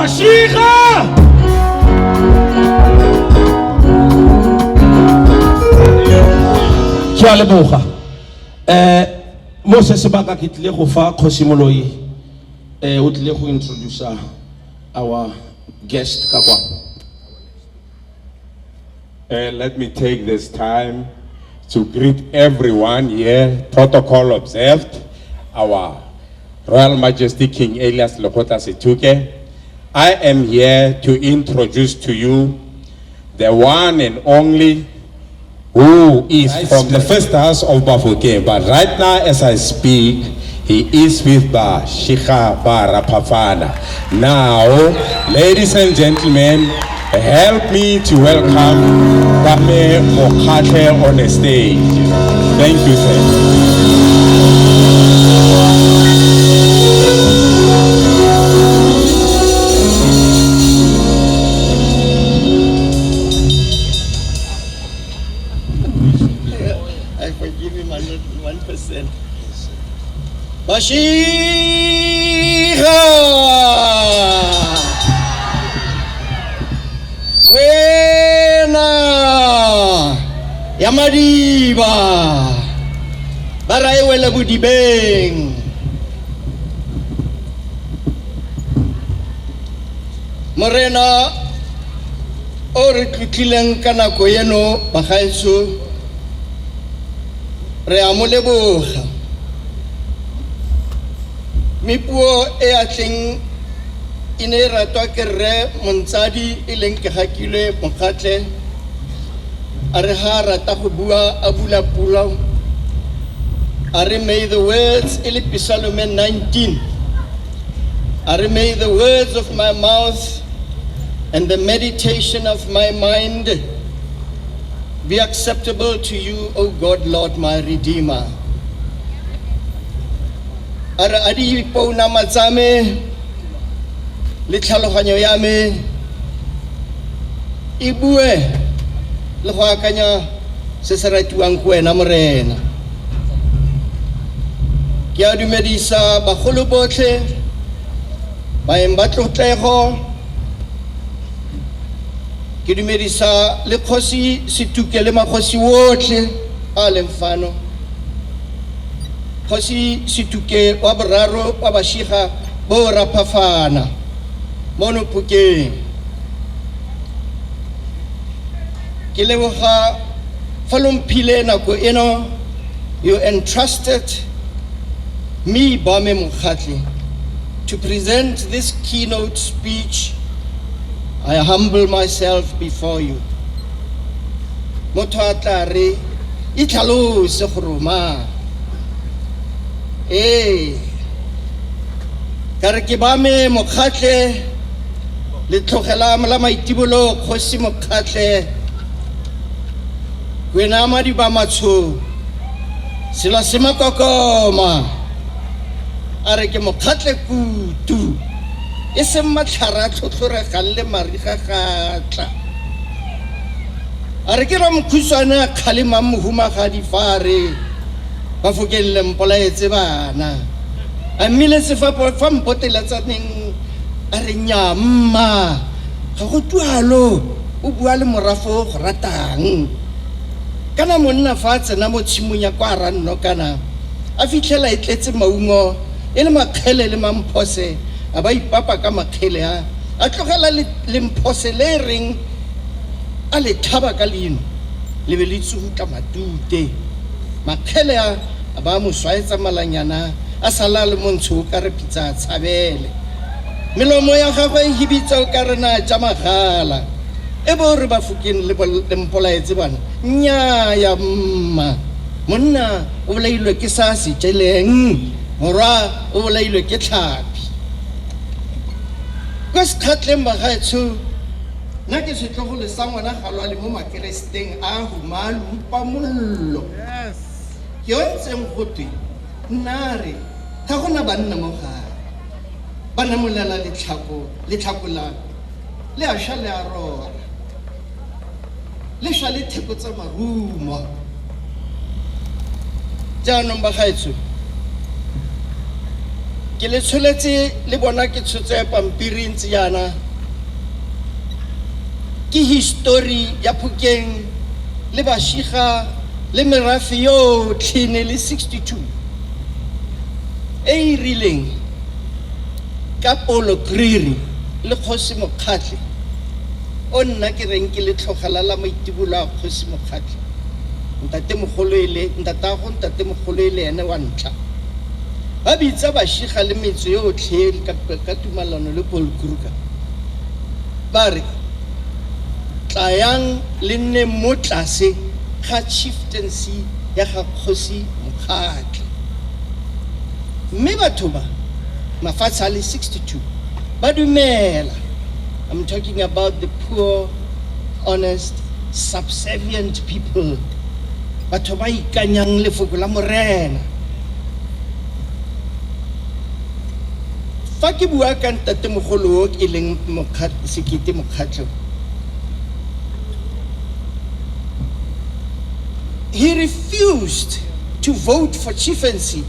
Bashiga! Kia leboga. Mo se sebaka ke tlile go fa Khosimoloi o tlile go introduce our guest ka kwa. Let me take this time to greet everyone here, protocol observed, our Royal Majesty King Elias Lekota Situke. I am here to introduce to you the one and only who is from the first house of Bafokeng, but right now as I speak, he is with Bashiga Barapafana. Now, ladies and gentlemen, help me to welcome Bame Mokgatle on the stage. Thank you, sir. I forgive him 101%. Bashiga! Morena! Yamadiba! Baraiwela budibeng! Morena, ore tlileng kana ko yeno bagaetso re a mo leboga. Mipuo e a tleng e ne ratwa ke rre Montsadi e leng ke Gakilwe Mokgatle a re ha rata go bua a bula pula a re may the words e le Psalm 19 a re may the words of my mouth and the meditation of my mind be acceptable to you, O God, Lord, my Redeemer. Ara adi pouna matsame le tlhaloganyo ya me e bue le go akanya se se ratiwang go wena Morena. Ke a dumedisa bagolo botlhe baeng ba tlotlego ke dumedisa le Kgosi Situke le magosi wotlhe a leng fano. Kgosi Situke wa boraro wa Bashiga bo Rapafana mono Phokeng. Ke leboga fa lo mphile nako eno you entrusted me Bame Mokgatle to present this keynote speech. I humble myself before you. Motho a tla re e tlhalose gore ma ka re ke Bame Mokgatle le tlogela la maitibolo Kgosi Mokgatle wena madi ba matsho sela se makokoma a re ke Mokgatle kutu e se matlhara tlhotlhore galle mariga gatla a re ke ra mkhuswana a khalema mohuma ga difare ba fokelle mpolaetse bana a mmile sefapo fa mpotelatsaneng a re nyamma ga go tualo o bua le morafo go ratang kana monna fa tsena mo tshimonya kwa ranno kana a fitlhela e tletse maungo e le makgele le mamphose a ba ipapa ka makgele a tlogela le mphose le reng a le thaba ka leno le be le tsutla matute makgele a ba mo swaetsa malanyana a sala le montsho ka re pitsa tshabele melomo ya gagwe e hibitsa o ka rena tša magala e bo re ba Phokeng le mpolaetse bana nya ya mma monna o bolailwe ke sa se tšeleng morwa o bolailwe ke tlhapi kwa sekgatleng bagaetsho nna ke setlogolo sa ngwana galwa le mo makeresteng a humalupa mollo ke yo ntseng gotwe nnare ga gona banna mo gare ba namolela letlhakola le a sha le a rora le sha le theko tsa marumo jaanong bagaetsho ke le tsholetse le bona ke tshotse pampiring tse yana ke history ya Phokeng le Bashiga le merafe yotlhe ne le 62 e rileng ka Polo Kriri le Kgosi Mokgatle o nna ke reng ke le tlhogela la maitibula Kgosi Mokgatle ntate mogolo ele ene wa ntla ba bitsa Bashiga le metso yotlhe ka tumalano le Paul Kruger ba re tlayang le nne mo tlase ga chieftaincy ya ga Kgosi Mokgatle mme batho ba mafatshe a le 62 ba dumela. I'm talking about the poor, honest, subservient people. Batho ba ikanyang lefoko la Morena. Fa ke bua ka ntate mogolo o ke leng Sekete Mokgatle, he refused to vote for chieftaincy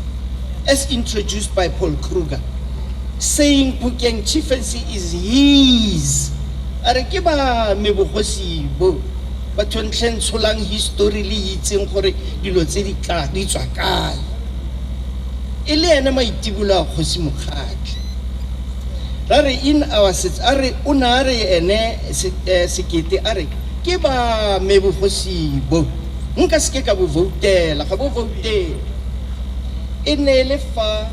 as introduced by Paul Kruger, saying Phokeng chieftaincy is his. Are ke ba me bogosi bo ba tlheng tsholang history le itseng gore dilo tse di tswa kae e le ene maitibula Kgosi Mokgatle ra re in our sets are una re ene Sekete are ke ba me bogosi bo nka se ke ka bo votela ga bo vote e ne le fa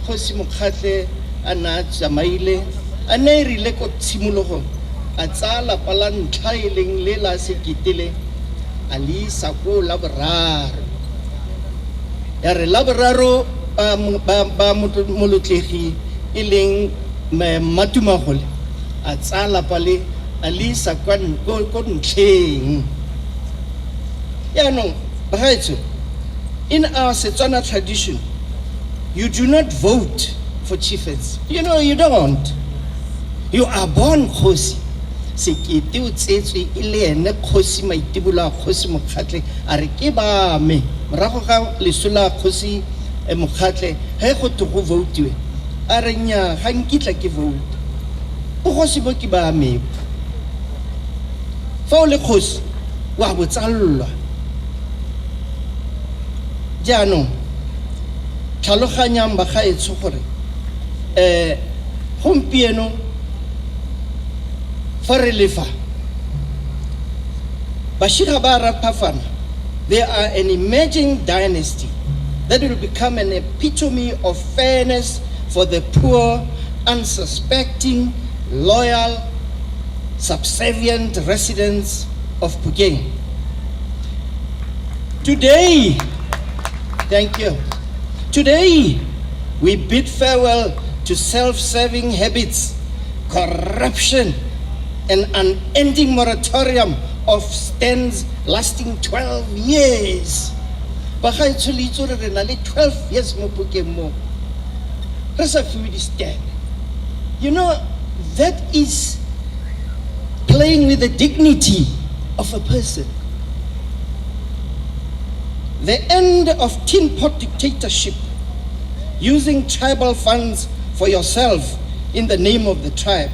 Kgosi Mokgatle ana tsamaile a ne rile ko tshimologo a tsala pala ntlha e leng le la Sekete le a le isa ko la boraro ya re la boraro ba molotlegi e leng Matumagole a tsala pale a le isa ko ntlheng ya no bagaetso. In our Setswana tradition, you do not vote for chieftains. You know, you don't. You are born Kgosi. Sekete o tsetswe e le ene Kgosi maitibula Kgosi Mokgatle a re ke ba me morago ga lesola Kgosi Mokgatle he go to go votiwe a re nya ga nkitla ke vote bogosi bo ke ba me fa o le kgosi wa botsallwa jaanong tlhaloganyang ba gaetsho gore gompieno fa re lefa Bashiga ba rapafana, they are an emerging dynasty that will become an epitome of fairness for the poor, unsuspecting, loyal, subservient residents of Phokeng. Today, thank you. Today, we bid farewell to self-serving habits, corruption, and an unending moratorium of stands lasting 12 years. Bagaetsho le itse re na le 12 years mo Phokeng mo. Re sa fiwe di-stand. You know, that is playing with the dignity of a person. The end of tin pot dictatorship, using tribal funds for yourself in the name of the tribe,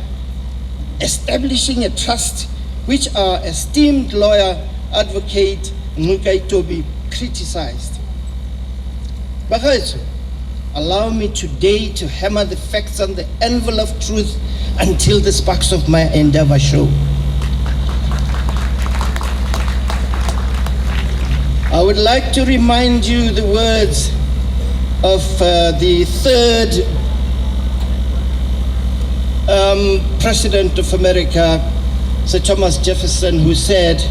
establishing a trust which our esteemed lawyer advocate Ngukai Tobi criticized. Bagaetsho, allow me today to hammer the facts on the anvil of truth until the sparks of my endeavor show. I would like to remind you the words of the third President of America, Sir Thomas Jefferson, who said,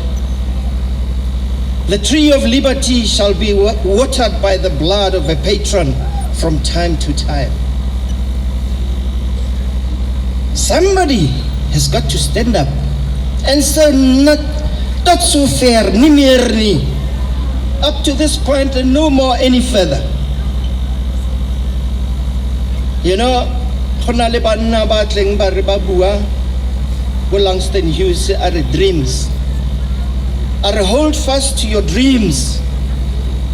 "The tree of liberty shall be watered by the blood of a patron from time to time." Somebody has got to stand up and say, not so fair, ni merni, up to this point and no more any further. You know, khona le banna ba tleng ba re ba bua go Langston Hughes are dreams. Are hold fast to your dreams.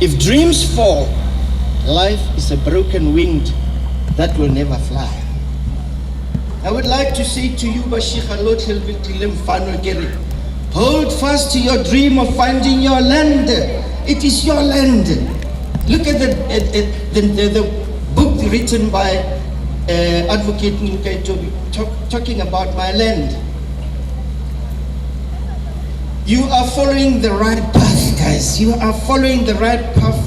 If dreams fall, life is a broken winged that will never fly. I would like to say to you, Bashiga Lotel Bitilem Fanogeri, hold fast to your dream of finding your land. It is your land. Look at the book written by Advocate Nkai Tobi talking about my land. You are following the right path, guys. You are following the right path,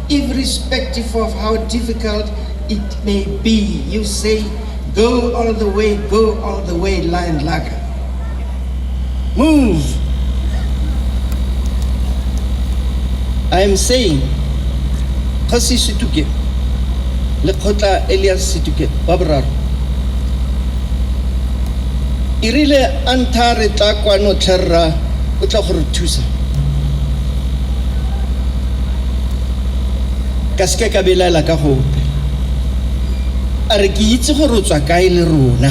irrespective of how difficult it may be. You say, go all the way, Lion Lager. Move. I am saying, Kasi Situke, Lekota Elias Situke, Babrar. Irile antare takwa no terra, utlahurutusa. Kaske kabila la ka hope. Are ke itse gore tswa kae le rona.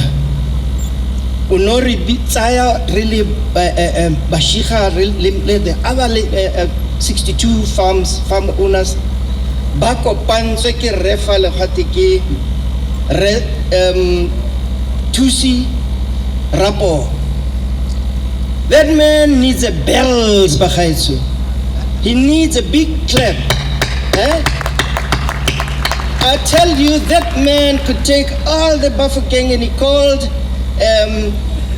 O no re bitsaya really Bashiga le the other 62 farm owners ba kopantswe ke refa le gate ke Tusi Rapo. That man needs a bells bagaitso. He needs a big clap. I tell you, that man could take all the Bafokeng, and he called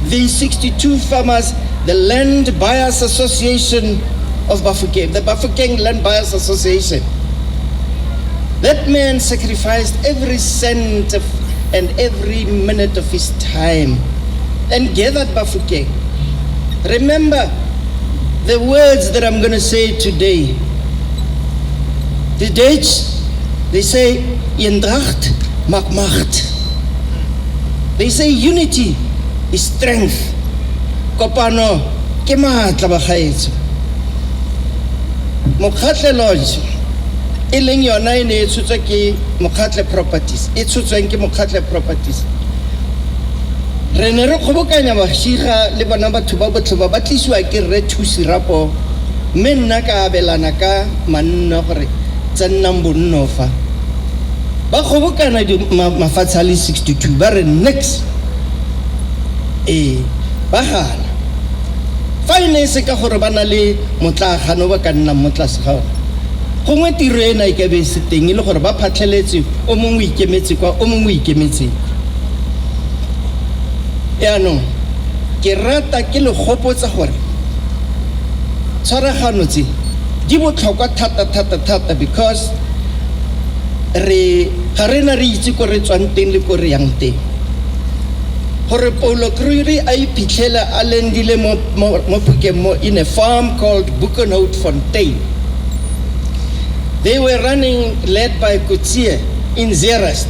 the 62 farmers the Land Buyers Association of Bafokeng, the Bafokeng Land Buyers Association. That man sacrificed every cent and every minute of his time and gathered Bafokeng. Remember the words that I'm going to say today. The Dutch, they say, Eendracht maakt macht. They say unity is strength. Kopano, ke maatla bagaetso. Mokgatle Lodge, e leng yona e ne e tshotswa ke Mokgatle Properties. E tshotsweng ke Mokgatle Properties. Re ne re kgobokanya Bashiga le bona batho ba botlhe ba tlisiwa ke Re Thusi Rapo. Mme nna ka abelana ka manno gore tsennang bonno fa. Ba kgobokana mafatshe a le 62 ba re next ba gana fa ene se ka gore ba na le motlagano ba ka nna mo tlase ga gongwe tiro ena e ka be se teng le gore ba phatlheletse o mongwe ikemetse kwa o mongwe ikemetse no ke rata ke le gopotsa gore tshwaragano tse di botlhokwa thata because re ga rena re itse ko re tswang teng le ko re yang teng gore Paulo Kruri a iphitlhela a lendile mo Phokeng in a farm called Bukenhoutfontein. They were led by Kutsie in Zeerust,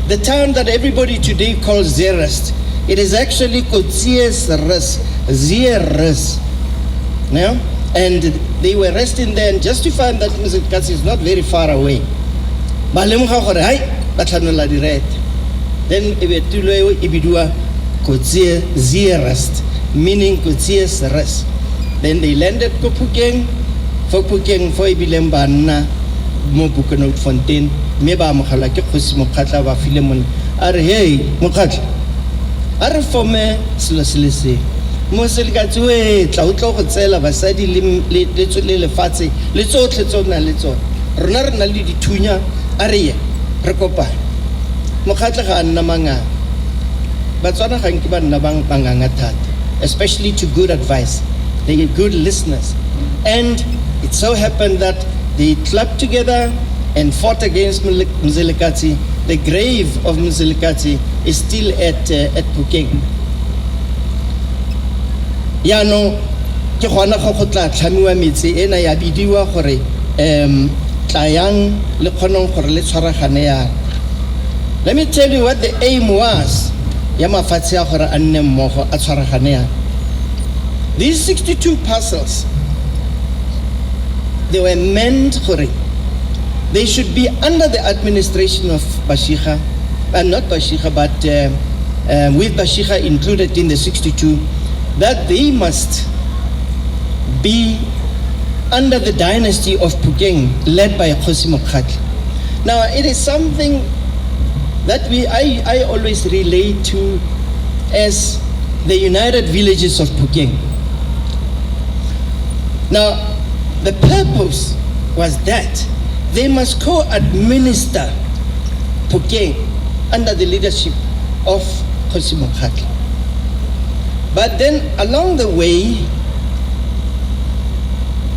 the town that everybody today calls Zeerust. It is actually Kutsie's Zeerust. Now, and they were resting there, and just to find that Mr. Katsi is not very far away. Balemuga gore hai ba tlhanola direte. Then ebetulwe ibidua Kutsie Zeerust, meaning Kutsie's rest. Then they landed ko Phokeng, for Phokeng for ibileng banna mo Bukenhoutfontein, me ba amogela ke Kgosi Mokgatle ba file mona. Are hey Mokgatle, are forme selo se se mo selekatsi we tla o tlo go tsela basadi le lefatshe le tsotlhe tsona le tsona rona re na le dithunya are ye re kopana Mokgatle ga nna manganga batswana ga nke ba nna banganga thata, especially to good advice. They are good listeners, and it so happened that they clubbed together and fought against Mzilikazi. The grave of Mzilikazi is still at Phokeng. No ke gona go tla tlhamiwa metse ena ya bidiwa gore tlayang le khonong gore le tshwaragane ya. Let me tell you what the aim was. Ya mafatshe ya gore a nne mmogo a tshwaragane ya. These 62 parcels, they were meant gore they should be under the administration of Bashiga, not Bashiga, but with Bashiga included in the 62, that they must be under the dynasty of Phokeng, led by Kgosi Mokgatle. Now, it is something that I always relate to as the United Villages of Phokeng. Now, the purpose was that they must co-administer Phokeng under the leadership of Mokgatle. But then along the way,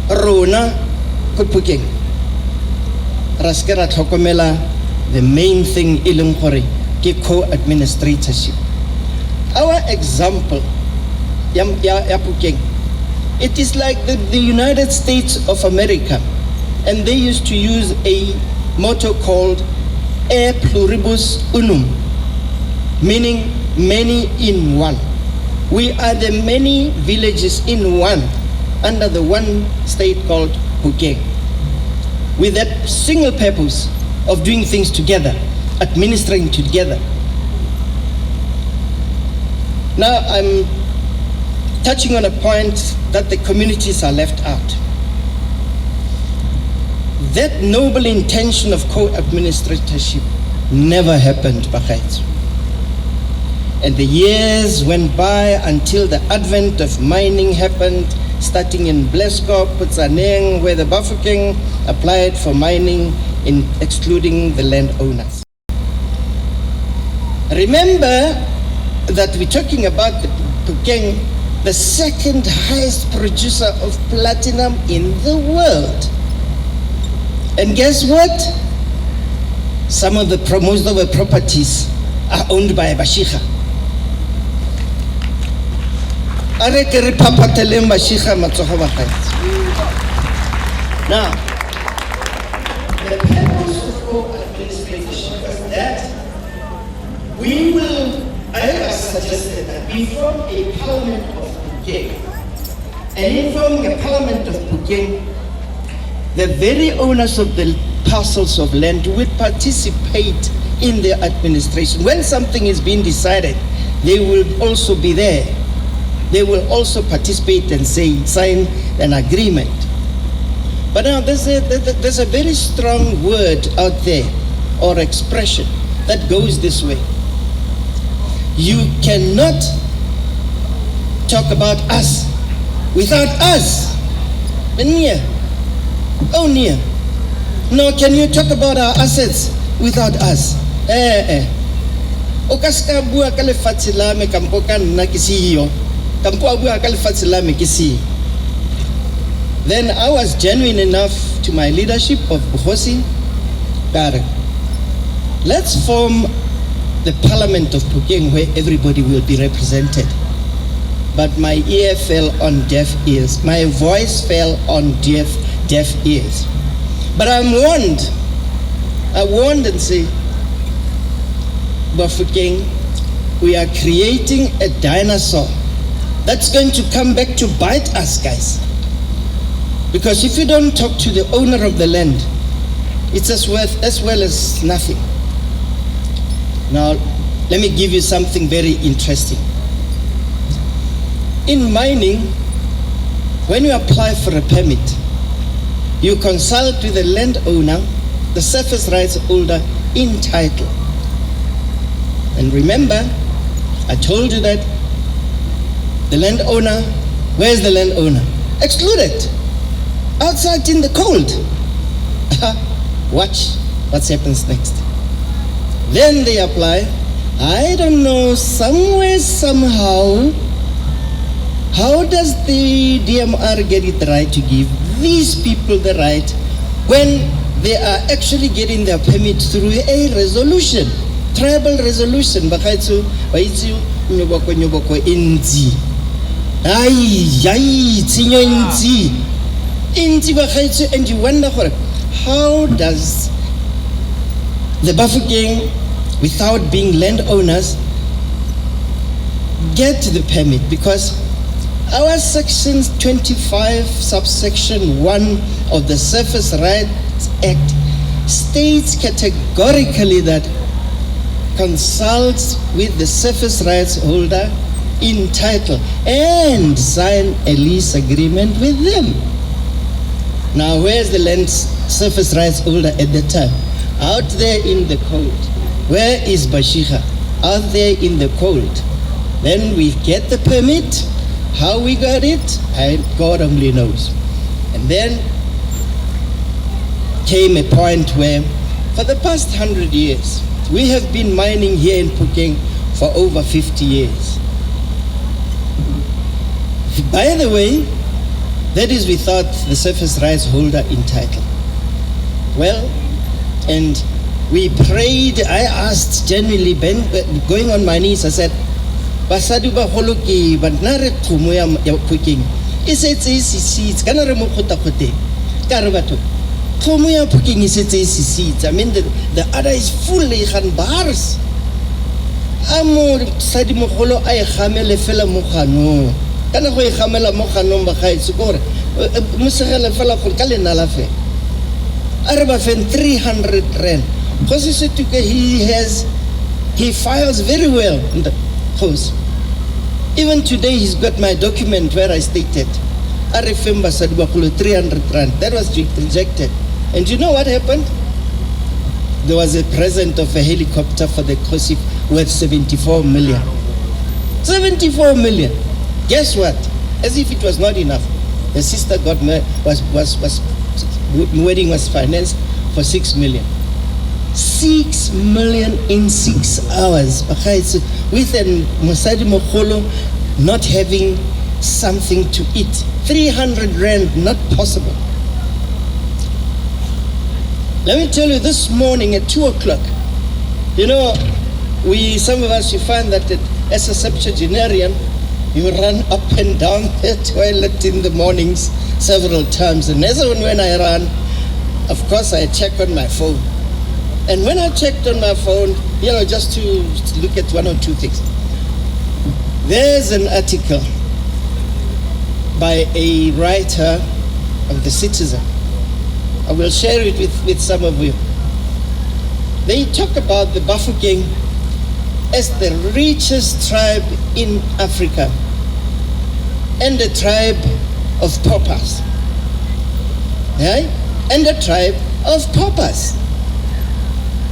Rona ko Phokeng ra se ke ra tlhokomela the main thing e leng gore ke co-administratorship. Our example ya Phokeng, it is like the United States of America, and they used to use a motto called E pluribus unum, meaning many in one. We are the many villages in one, under the one state called Phokeng, with that single purpose of doing things together, administering together. Now I'm touching on a point that the communities are left out. That noble intention of co-administratorship never happened, Bagaetso. And the years went by until the advent of mining happened, starting in Bleskop, Putzaneng, where the Bafokeng applied for mining, in excluding the landowners. Remember that we're talking about the Phokeng, the second highest producer of platinum in the world. And guess what? Most of the properties are owned by Bashiga. Now, the purpose of co-administration is that I have suggested that we form a parliament of Phokeng. And in forming a parliament of Phokeng, the very owners of the parcels of land would participate in the administration. When something is being decided, they will also be there. They will also participate and sign an agreement. But now there's a very strong word out there, or expression, that goes this way. You cannot talk about us without us. Oh, near. No, can you talk about our assets without us? O ka ska bua ka lefatshe la me kampo ka nna ke CEO. Kampo a bua ka lefatshe la me ke CEO. Then I was genuine enough to my leadership of Bukhosi. Let's form the Parliament of Phokeng where everybody will be represented. But my ear fell on deaf ears. My voice fell on deaf ears. But I'm warned. I warned and say, Bafokeng, we are creating a dinosaur that's going to come back to bite us, guys. Because if you don't talk to the owner of the land, it's as well as nothing. Now, let me give you something very interesting. In mining, when you apply for a permit, you consult with the landowner, the surface rights holder in title. And remember, I told you that the landowner, where's the landowner? Excluded, outside in the cold. Watch what happens next. Then they apply, I don't know, somewhere, somehow, how does the DMR get it right to give these people the right when they are actually getting their permit through a resolution, tribal resolution? Bagaetso, baitsi nyoboko inzi. Ay, tsinyo inzi. Inzi bagaetso, and you wonder how does the Bafokeng, without being landowners, get the permit? Because our section 25 subsection 1 of the Surface Rights Act states categorically that consults with the surface rights holder in title and sign a lease agreement with them. Now, where's the land surface rights holder at the time? Out there in the code. Where is Bashiga? Out there in the cold. Then we get the permit. How we got it, God only knows. And then came a point where, for the past 100 years, we have been mining here in Phokeng for over 50 years. By the way, that is without the surface rights holder entitled. Well, and we prayed. I asked genuinely, going on my knees, I said, basadi ba holoki ba nna re kgomo ya Phokeng e setse e sisitse kana re mo kgotakgoteng ka re batho kgomo ya Phokeng e setse e sisitse. I mean the other is fully bars. A mo sadi mogolo a e gamele fela mo ganong kana go e gamela mo ganong ba gaetse gore mo segele fela go ka lenala fe a re ba fen 300 rand go se se tuke he files very well in the house. Even today he's got my document where I stated I remember 300 rand. That was rejected. And you know what happened? There was a present of a helicopter for the Kosip worth 74 million. 74 million. Guess what? As if it was not enough. The sister got wedding was financed for 6 million. 6 million in 6 hours. With a Mosadi Mokholo not having something to eat. 300 rand, not possible. Let me tell you, this morning at 2 o'clock, you know, some of us, you find that as a septuagenarian, you run up and down the toilet in the mornings several times. And as when I run, of course, I check on my phone. And when I checked on my phone, you know, just to look at one or two things, there's an article by a writer of The Citizen. I will share it with some of you. They talk about the Bafokeng as the richest tribe in Africa and the tribe of paupers. Right? And the tribe of paupers.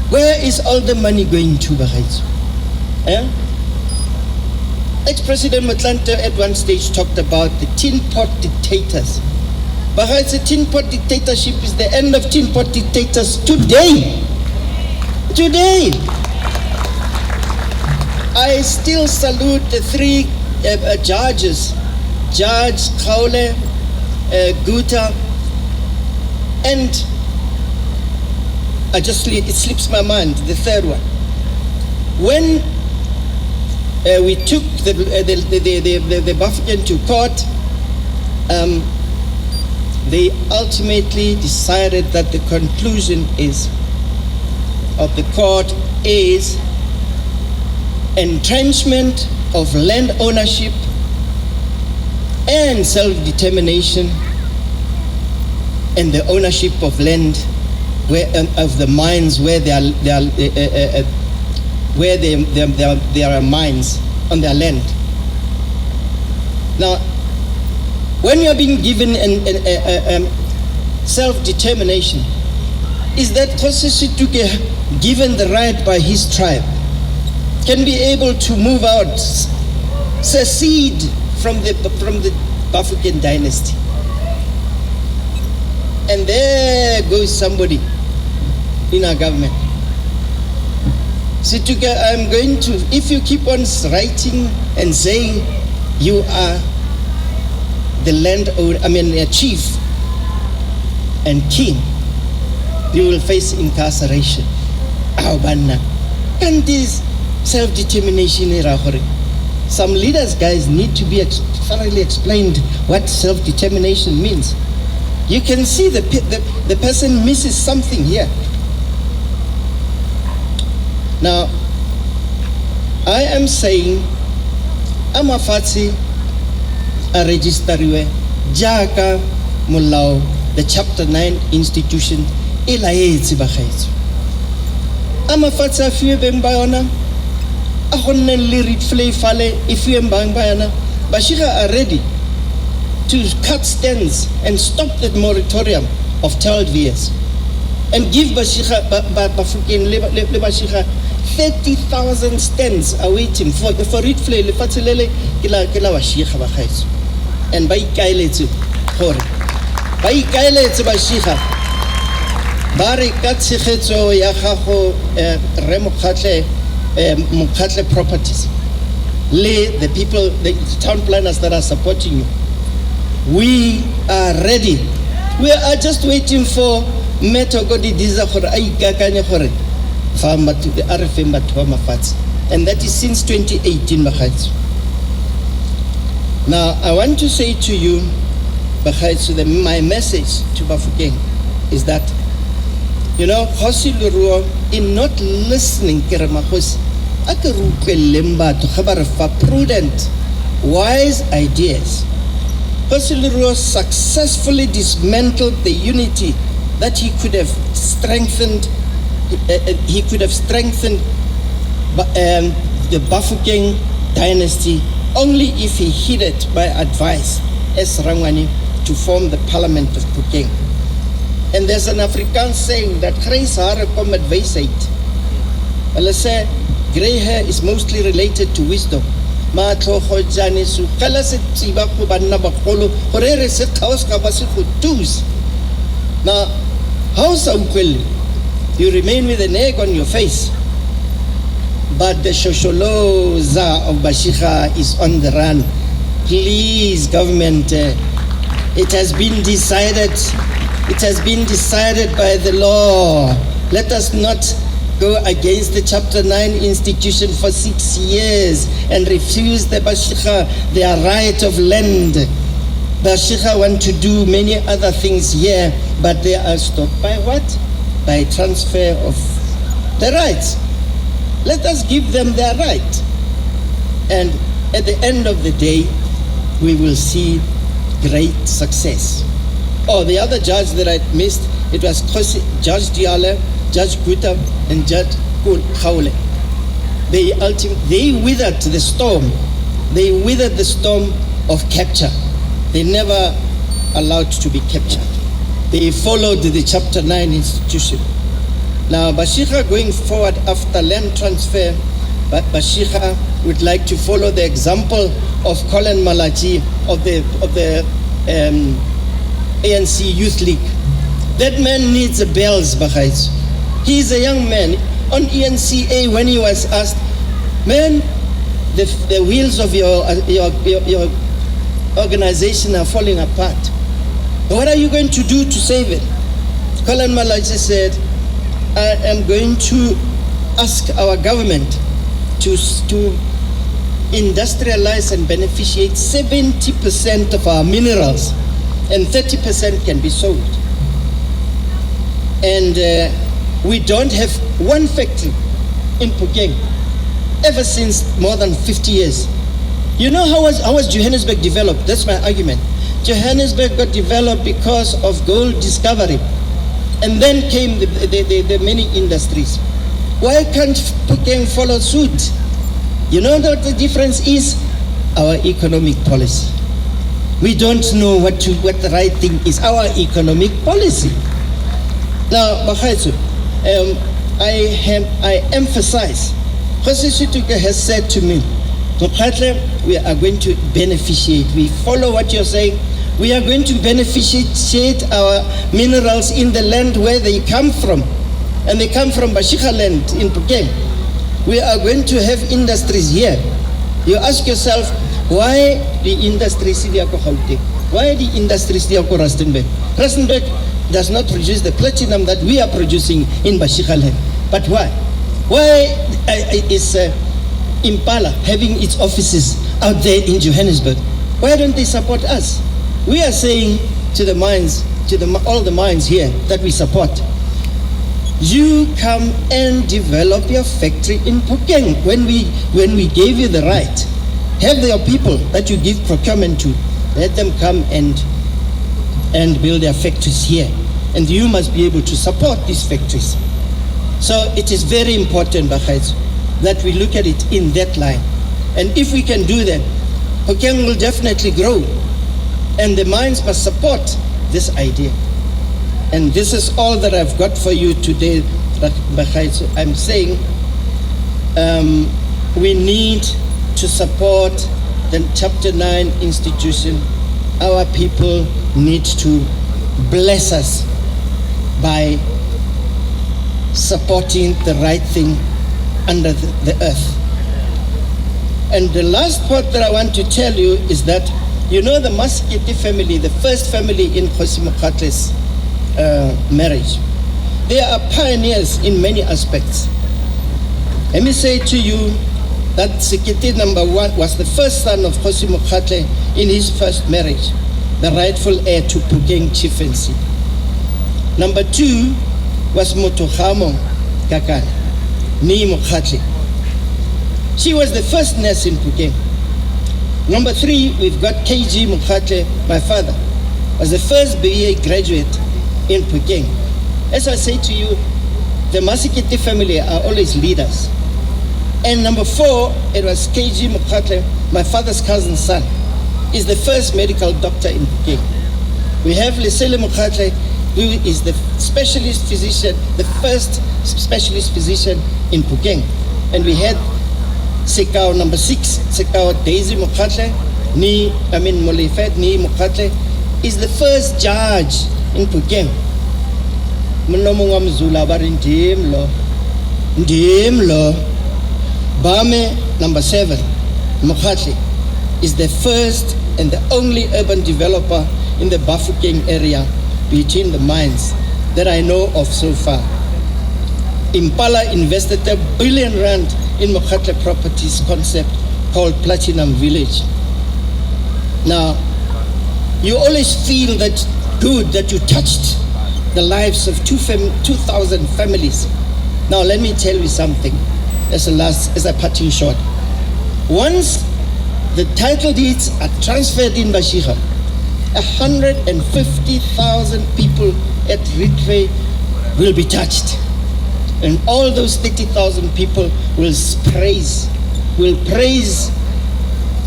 Where is all the money going to, Bahaitsu? Ex-President Mokgatle at one stage talked about the tin pot dictators. Bahaitsu, tin pot dictatorship is the end of tin pot dictators today. Today. I still salute the three judges, Judge Kaule, Guta, and it slips my mind, the third one. When we took the Bafokeng to court, they ultimately decided that the conclusion of the court is entrenchment of land ownership and self-determination and the ownership of land of the mines where there are mines on their land. Now, when you are being given self-determination, is that Kosisituke, given the right by his tribe, can be able to move out, secede from the Bafokeng dynasty? And there goes somebody in our government. Situke, I'm going to, if you keep on writing and saying you are the a chief and king, you will face incarceration. And this self-determination, some leaders, guys, need to be thoroughly explained what self-determination means. You can see the person misses something here. Now, I am saying, Amafatsi a registerwe jaka molao the chapter 9 institution e laetse ba gaetso. Amafatsi a fiwe beng ba yona a gonne le read flay fale e fiwe bang ba yona. Bashiga are ready to cut stands and stop that moratorium of 12 years and give Bafokeng le Bashiga 30,000 stands are waiting for it fle lefatshe le ke la Bashiga ba gaetso, and ba ikaeletse Bashiga ba re ka tshegetso ya gago re Mokgatle properties le the people, the town planners that are supporting you, we are ready. We are just waiting for Metro Godi Diza gore a ikakanye gore fa batho a re feng batho ba mafatshe, and that is since 2018 bagaetso. Now I want to say to you bagaetso, my message to Bafokeng is that, you know, Kgosi Leruo, in not listening kere magosi a ke re utlweleng batho ga ba re fa prudent, wise ideas. Kgosi Leruo successfully dismantled the unity that he could have strengthened. He could have strengthened the Bafokeng dynasty only if he heeded my advice as Rangwani to form the Parliament of Phokeng. And there's an Afrikaans saying that grijs hare kom met wysheid. Hulle sê grey hair is mostly related to wisdom. Ma tlogo jane so kala se tsiba go banna bagolo gore re se khaos ka ba se go tus. Now, how sa ukwele? You remain with an egg on your face, but the shosholoza of Bashiga is on the run. Please, government, it has been decided. It has been decided by the law. Let us not go against the Chapter 9 institution for 6 years and refuse the Bashiga their right of land. Bashiga want to do many other things here, but they are stopped by what? By transfer of the rights. Let us give them their right. And at the end of the day, we will see great success. Oh, the other judge that I missed, it was Judge Diale, Judge Guta, and Judge Kaule. They withered the storm. They withered the storm of capture. They never allowed to be captured. They followed the Chapter 9 institution. Now, Bashiga going forward after land transfer, but Bashiga would like to follow the example of Colin Malachi of the ANC Youth League. That man needs a bells, bagaitso. He is a young man. On ENCA, when he was asked, man, the wheels of your organization are falling apart. What are you going to do to save it? Colin Malachi said, I am going to ask our government to industrialize and beneficiate 70% of our minerals, and 30% can be sold. And we don't have one factory in Phokeng ever since more than 50 years. You know how was Johannesburg developed? That's my argument. Johannesburg got developed because of gold discovery, and then came the many industries. Why can't Phokeng follow suit? You know what the difference is? Our economic policy. We don't know what the right thing is. Our economic policy. Now, Bagaitso, I emphasize. Kgosi Situka has said to me, Mokgatle, we are going to beneficiate. We follow what you're saying. We are going to beneficiate our minerals in the land where they come from. And they come from Bashiga land in Phokeng. We are going to have industries here. You ask yourself, why the industries in Gauteng? Why the industries in Rustenburg? Rustenburg does not produce the platinum that we are producing in Bashiga land. But why? Why is Impala having its offices out there in Johannesburg? Why don't they support us? We are saying to the mines, all the mines here that we support, you come and develop your factory in Phokeng. When we gave you the right, have your people that you give procurement to, let them come and build their factories here. And you must be able to support these factories. So it is very important, Bagaitso, that we look at it in that line. And if we can do that, Phokeng will definitely grow. And the mines must support this idea. And this is all that I've got for you today, Bagaitso. I'm saying we need to support the Chapter 9 institution. Our people need to bless us by supporting the right thing under the earth. And the last part that I want to tell you is that, you know, the Masikiti family, the first family in Kgosi Mokgatle's marriage, they are pioneers in many aspects. Let me say to you that Sekiti number 1 was the first son of Kgosi Mokgatle in his first marriage, the rightful heir to Phokeng chieftaincy. Number 2 was Motogamo Kakane, Ni Mokgatle. She was the first nurse in Phokeng. Number 3, we've got KG Mokgatle, my father, was the first BA graduate in Phokeng. As I say to you, the Masikiti family are always leaders. And number 4, it was KG Mokgatle, my father's cousin's son, is the first medical doctor in Phokeng. We have Lesele Mokgatle, who is the specialist physician, the first specialist physician in Phokeng. And we had Sekao number 6, Sekao Daisy Mokgatle, Molefet Ni Mokgatle, is the first judge in Phokeng. Mnomong Mzula barin ndim lo. Bame number 7, Mokgatle, is the first and the only urban developer in the Bafokeng area between the mines that I know of so far. Impala invested R1 billion in Mokgatle properties concept called Platinum Village. Now, you always feel that good that you touched the lives of 2,000 families. Now, let me tell you something as a parting shot. Once the title deeds are transferred in Bashiga, 150,000 people at Ritwe will be touched. And all those 30,000 people will praise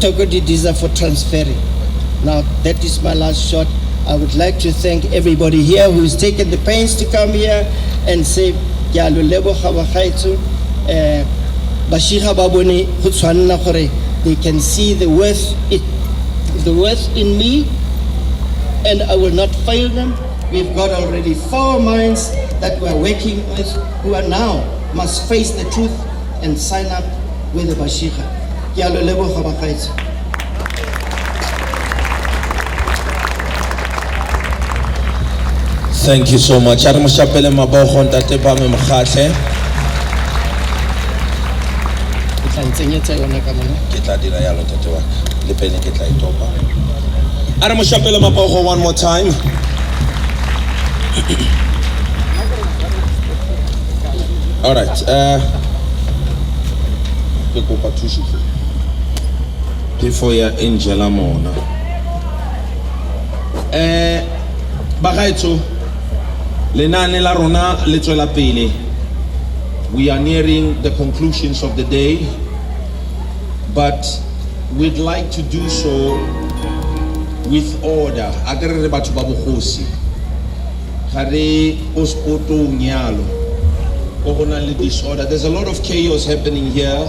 Togodi Diza for transferring. Now, that is my last shot. I would like to thank everybody here who's taken the pains to come here and say, Bashiga babone go tshwanela gore they can see the worth in me, and I will not fail them. We've got already 4 minds that we're working with who are now must face the truth and sign up with the Bashiga. Thank you so much. Are mo shapele mabogo ntate Bame Mokgatle. Ke tla dira yalo tate wa le pele ke tla itopa. Are mo shapele mabogo one more time. All right. Ke kopa thuso before ya Angela Mona. Bagaetso lenane la rona le tswela pele. We are nearing the conclusions of the day, but we'd like to do so with order. Akere batho ba bogosi gare ospoto nyalo o gona le disorder. There's a lot of chaos happening here.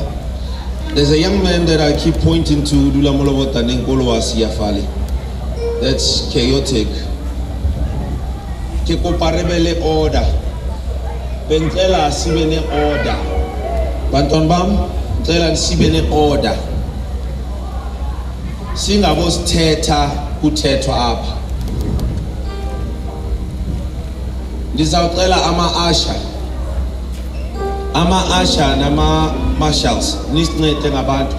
There's a young man that I keep pointing to, Dula Molobota Nenkolo Asiafale. That's chaotic. Ke koparebele order. Bentlela sibene order. Banton bam, bentlela sibene order. Singabos thetha kuthethwa apha. Ndizawucela ama-asha nama-marshals nisincede ngabantu